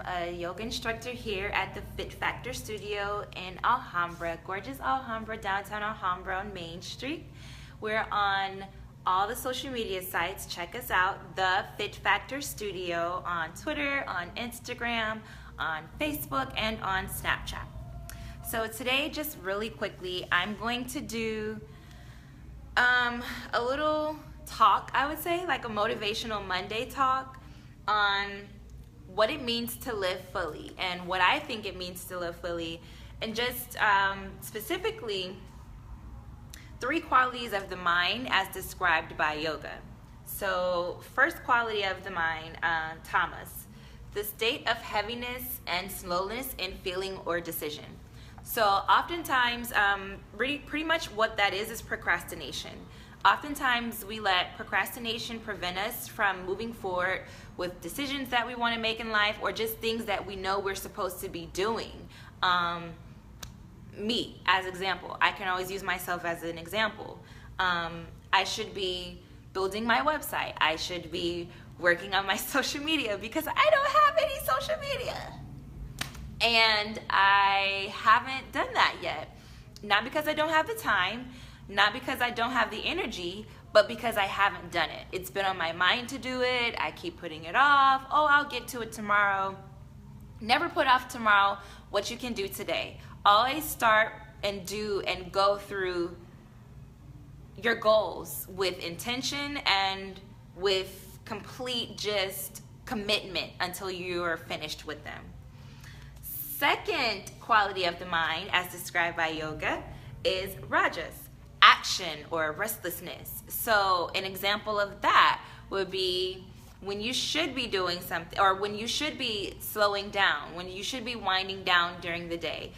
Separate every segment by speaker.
Speaker 1: A yoga instructor here at the Fit Factor Studio in Alhambra, gorgeous Alhambra, downtown Alhambra on Main Street. We're on all the social media sites. Check us out, the Fit Factor Studio, on Twitter, on Instagram, on Facebook, and on Snapchat. So today, just really quickly, I'm going to do a little talk, I would say, like a motivational Monday talk on what it means to live fully and what I think it means to live fully, and just specifically 3 qualities of the mind as described by yoga. So first quality of the mind, tamas, the state of heaviness and slowness in feeling or decision. So oftentimes, pretty much what that is procrastination. Oftentimes we let procrastination prevent us from moving forward with decisions that we want to make in life, or just things that we know we're supposed to be doing. Me, as example, I can always use myself as an example. I should be building my website. I should be working on my social media because I don't have any social media. And I haven't done that yet. Not because I don't have the time, not because I don't have the energy, but because I haven't done it. It's been on my mind to do it. I keep putting it off. Oh, I'll get to it tomorrow. Never put off tomorrow what you can do today. Always start and do and go through your goals with intention and with complete just commitment until you are finished with them. Second quality of the mind, as described by yoga, is rajas, action or restlessness. So an example of that would be when you should be doing something, or when you should be slowing down, when you should be winding down during the day.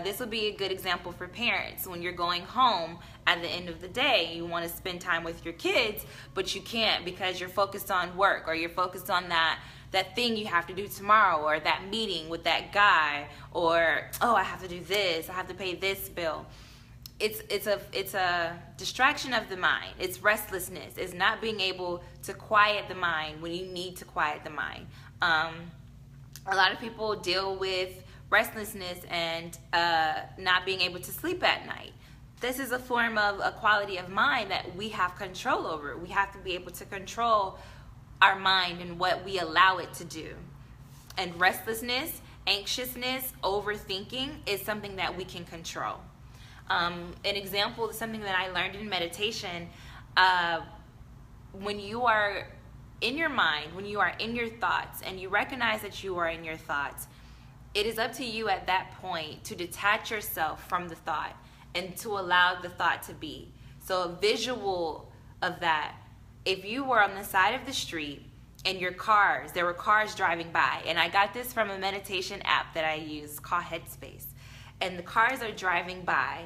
Speaker 1: This would be a good example for parents. When you're going home at the end of the day, you want to spend time with your kids, but you can't because you're focused on work, or you're focused on that thing you have to do tomorrow, or that meeting with that guy, or, oh, I have to do this, I have to pay this bill. It's a distraction of the mind. It's restlessness. It's not being able to quiet the mind when you need to quiet the mind. A lot of people deal with restlessness and not being able to sleep at night. This is a form of a quality of mind that we have control over. We have to be able to control our mind and what we allow it to do. And restlessness, anxiousness, overthinking is something that we can control. An example, something that I learned in meditation, when you are in your mind, when you are in your thoughts, and you recognize that you are in your thoughts, it is up to you at that point to detach yourself from the thought and to allow the thought to be. So a visual of that, if you were on the side of the street and there were cars driving by, and I got this from a meditation app that I use called Headspace, and the cars are driving by,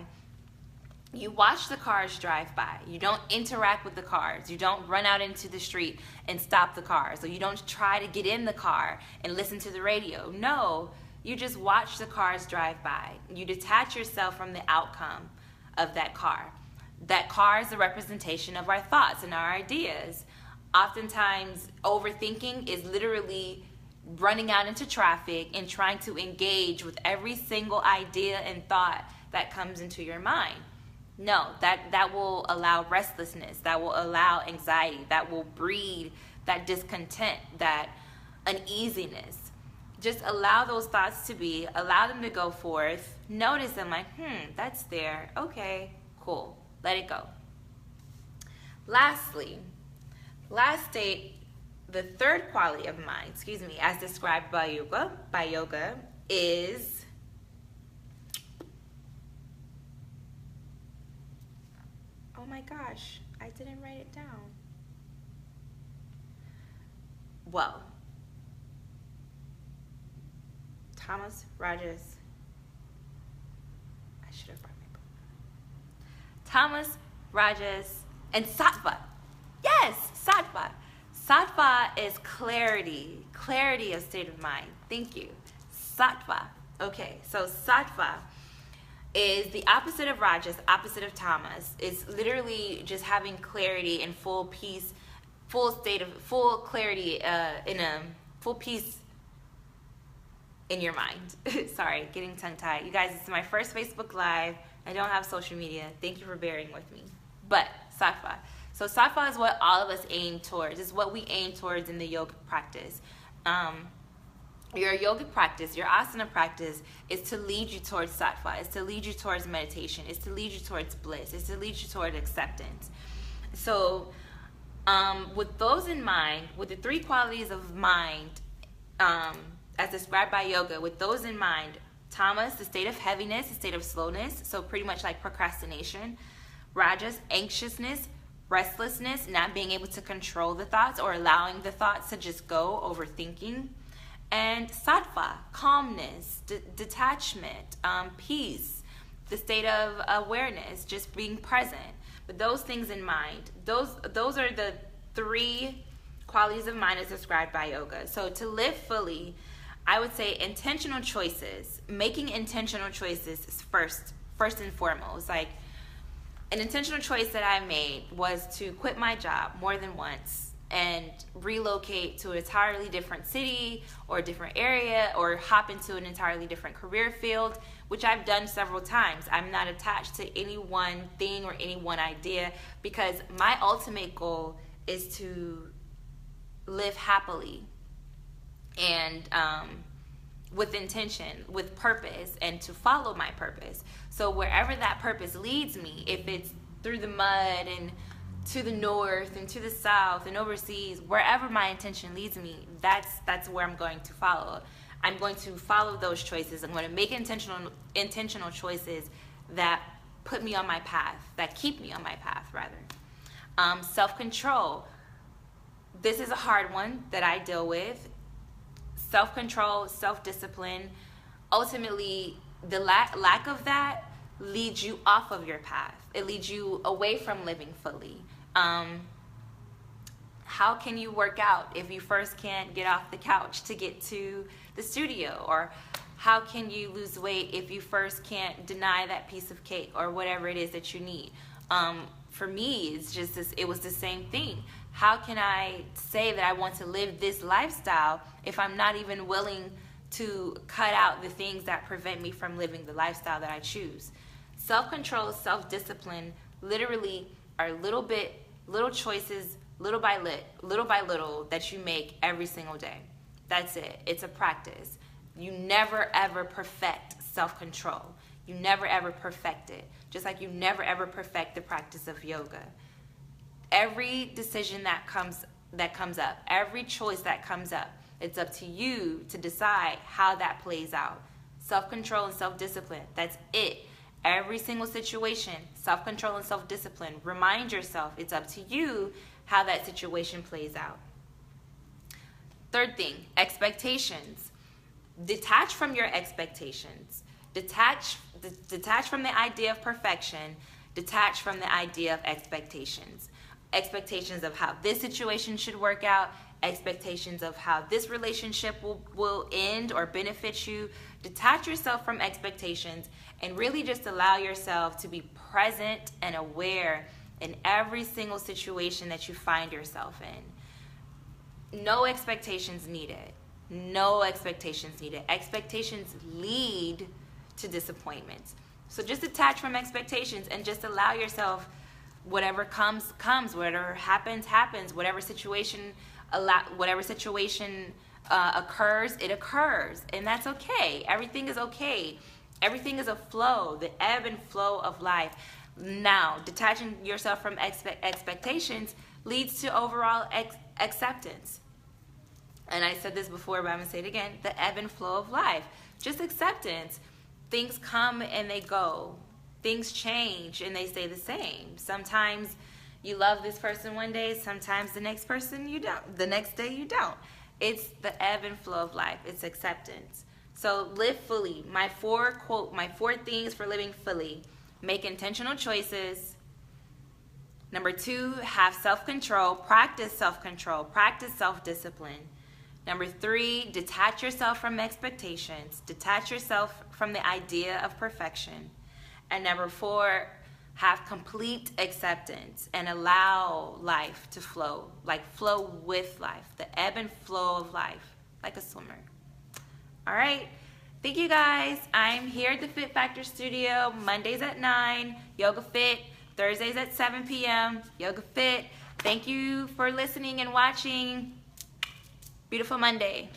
Speaker 1: you watch the cars drive by. You don't interact with the cars. You don't run out into the street and stop the cars. Or you don't try to get in the car and listen to the radio. No, you just watch the cars drive by. You detach yourself from the outcome of that car. That car is a representation of our thoughts and our ideas. Oftentimes, overthinking is literally running out into traffic and trying to engage with every single idea and thought that comes into your mind. No, that will allow restlessness, that will allow anxiety, that will breed that discontent, that uneasiness. Just allow those thoughts to be, allow them to go forth, notice them like, that's there, okay, cool, let it go. Lastly, last state, the third quality of mind, as described by yoga, is oh my gosh, I didn't write it down. Well, tamas, rajas, I should have brought my book. Tamas, rajas, and sattva. Yes, sattva. Sattva is clarity of state of mind. Thank you. Sattva. Okay, so sattva is the opposite of rajas, opposite of tamas. It's literally just having clarity and full peace, full clarity in a full peace in your mind. Sorry, getting tongue-tied. You guys, this is my first Facebook Live. I don't have social media. Thank you for bearing with me. But sattva. So sattva is what all of us aim towards. It's what we aim towards in the yoga practice. Your yogic practice, your asana practice is to lead you towards sattva. It's to lead you towards meditation. It's to lead you towards bliss. It's to lead you towards acceptance. So with those in mind, with the 3 qualities of mind as described by yoga, with those in mind, tamas, the state of heaviness, the state of slowness, so pretty much like procrastination. Rajas, anxiousness, restlessness, not being able to control the thoughts or allowing the thoughts to just go, overthinking. And sattva, calmness, detachment, peace, the state of awareness, just being present. With those things in mind, those are the 3 qualities of mind as described by yoga. So to live fully, I would say intentional choices, making intentional choices is first and foremost. Like, an intentional choice that I made was to quit my job more than once and relocate to an entirely different city or a different area, or hop into an entirely different career field, which I've done several times. I'm not attached to any one thing or any one idea, because my ultimate goal is to live happily and with intention, with purpose, and to follow my purpose. So wherever that purpose leads me, if it's through the mud and to the north and to the south and overseas, wherever my intention leads me, that's where I'm going to follow. I'm going to follow those choices. I'm going to make intentional choices that put me on my path, that keep me on my path, rather. Self-control. This is a hard one that I deal with. Self-control, self-discipline. Ultimately, the lack of that leads you off of your path. It leads you away from living fully. How can you work out if you first can't get off the couch to get to the studio? Or how can you lose weight if you first can't deny that piece of cake or whatever it is that you need? For me, it's just this, it was the same thing. How can I say that I want to live this lifestyle if I'm not even willing to cut out the things that prevent me from living the lifestyle that I choose? Self-control, self-discipline literally are little choices, little by little, that you make every single day. That's it. It's a practice. You never ever perfect self-control. You never ever perfect it. Just like you never ever perfect the practice of yoga. Every decision that comes up, every choice that comes up, it's up to you to decide how that plays out. Self-control and self-discipline, that's it. Every single situation, self-control and self-discipline. Remind yourself, it's up to you how that situation plays out. Third thing, expectations. Detach from your expectations. Detach from the idea of perfection. Detach from the idea of expectations. Expectations of how this situation should work out. Expectations of how this relationship will end or benefit you. Detach yourself from expectations and really just allow yourself to be present and aware in every single situation that you find yourself in. No expectations needed. No expectations needed. Expectations lead to disappointments. So just detach from expectations and just allow yourself, whatever comes, whatever happens, whatever situation occurs, it occurs, and that's okay. Everything is okay. Everything is a flow, the ebb and flow of life. Now, detaching yourself from expectations leads to overall acceptance. And I said this before, but I'm going to say it again. The ebb and flow of life. Just acceptance. Things come and they go. Things change and they stay the same. Sometimes you love this person one day, sometimes the next person you don't. The next day you don't. It's the ebb and flow of life. It's acceptance. So live fully. My four things for living fully. Make intentional choices. Number 2, have self-control. Practice self-control. Practice self-discipline. Number 3, detach yourself from expectations. Detach yourself from the idea of perfection. And number 4, have complete acceptance and allow life to flow. Like flow with life. The ebb and flow of life. Like a swimmer. All right. Thank you guys. I'm here at the Fit Factor Studio Mondays at 9, Yoga Fit, Thursdays at 7 p.m., Yoga Fit. Thank you for listening and watching. Beautiful Monday.